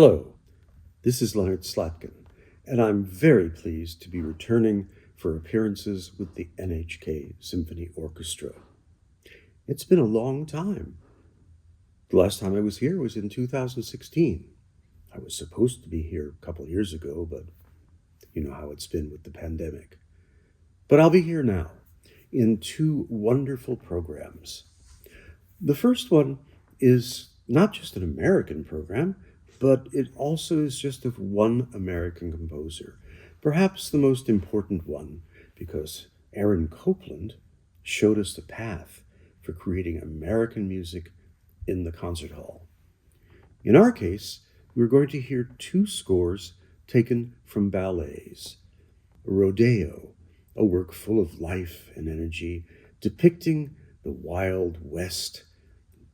Hello, this is Leonard Slatkin, and I'm very pleased to be returning for appearances with the NHK Symphony Orchestra. It's been a long time. The last time I was here was in 2016. I was supposed to be here a couple years ago, but you know how it's been with the pandemic. But I'll be here now in two wonderful programs. The first one is not just an American program, but it also is just of one American composer, perhaps the most important one, because Aaron Copland showed us the path for creating American music in the concert hall. In our case, we're going to hear two scores taken from ballets. Rodeo, a work full of life and energy, depicting the Wild West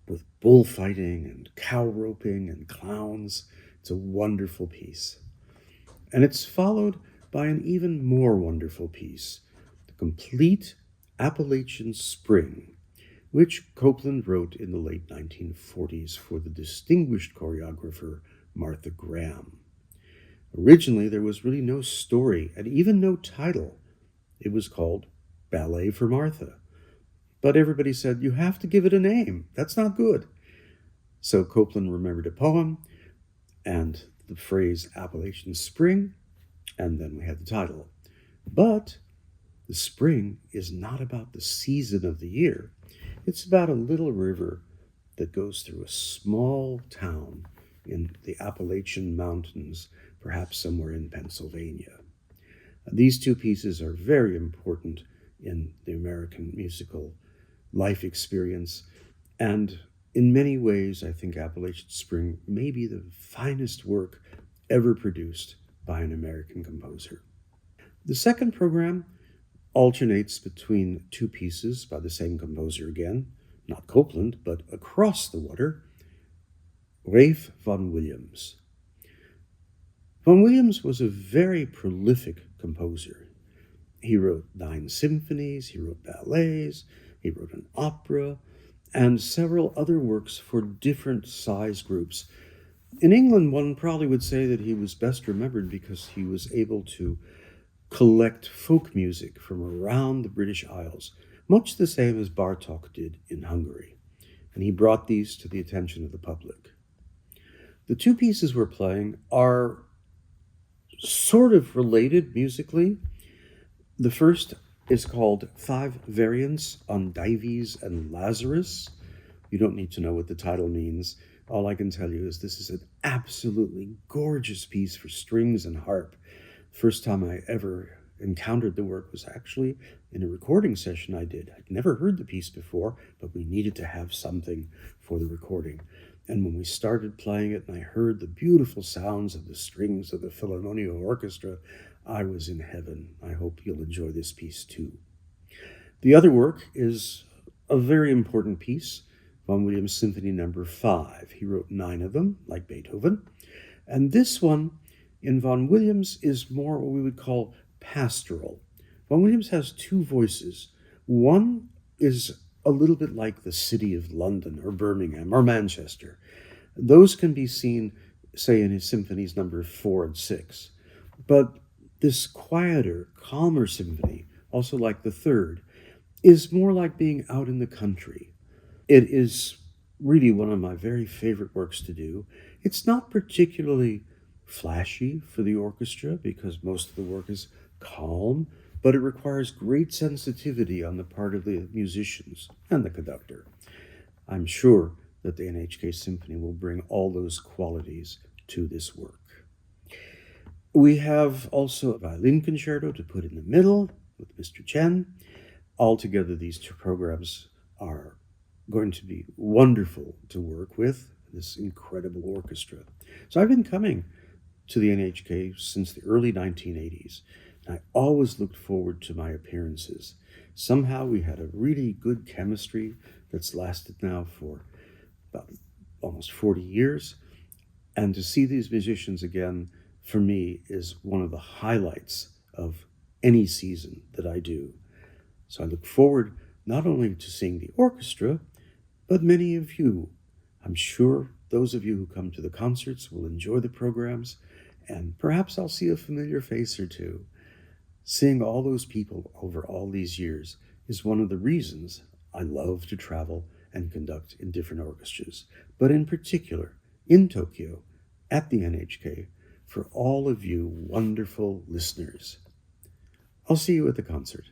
with bullfighting and cow roping and clowns. It's a wonderful piece. And it's followed by an even more wonderful piece, the complete Appalachian Spring, which Copland wrote in the late 1940s for the distinguished choreographer Martha Graham. Originally, there was really no story and even no title. It was called Ballet for Martha. But everybody said, you have to give it a name. That's not good. So Copland remembered a poem and the phrase Appalachian Spring, and then we had the title. But the spring is not about the season of the year. It's about a little river that goes through a small town in the Appalachian Mountains, perhaps somewhere in Pennsylvania. These two pieces are very important in the American musical life experience, and in many ways, I think Appalachian Spring may be the finest work ever produced by an American composer. The second program alternates between two pieces by the same composer again, not Copland, but across the water, Ralph Vaughan Williams. Vaughan Williams was a very prolific composer. He wrote 9 symphonies, he wrote ballets, he wrote an opera, and several other works for different size groups. In England, one probably would say that he was best remembered because he was able to collect folk music from around the British Isles, much the same as Bartók did in Hungary. And he brought these to the attention of the public. The two pieces we're playing are sort of related musically. The first is called 5 Variants on Dives and Lazarus. You don't need to know what the title means. All I can tell you is this is an absolutely gorgeous piece for strings and harp. First time I ever encountered the work was actually in a recording session I did. I'd never heard the piece before, but we needed to have something for the recording. And when we started playing it and I heard the beautiful sounds of the strings of the Philharmonia Orchestra, I was in heaven. I hope you'll enjoy this piece too. The other work is a very important piece, Vaughan Williams Symphony No. 5. He wrote 9 of them, like Beethoven. And this one in Vaughan Williams is more what we would call pastoral. Vaughan Williams has 2 voices. One is a little bit like the city of London or Birmingham or Manchester. Those can be seen, say, in his symphonies No. 4 and 6. But this quieter, calmer symphony, also like the third, is more like being out in the country. It is really one of my very favorite works to do. It's not particularly flashy for the orchestra because most of the work is calm, but it requires great sensitivity on the part of the musicians and the conductor. I'm sure that the NHK Symphony will bring all those qualities to this work. We have also a Violin Concerto to put in the middle with Mr. Chen. Altogether, these two programs are going to be wonderful to work with, this incredible orchestra. So I've been coming to the NHK since the early 1980s, and I always looked forward to my appearances. Somehow we had a really good chemistry that's lasted now for about almost 40 years, and to see these musicians again, for me, is one of the highlights of any season that I do. So I look forward not only to seeing the orchestra, but many of you. I'm sure Those of you who come to the concerts will enjoy the programs, and perhaps I'll see a familiar face or two. Seeing all those people over all these years is one of the reasons I love to travel and conduct in different orchestras, but in particular, in Tokyo, at the NHK, for all of you wonderful listeners. I'll see you at the concert.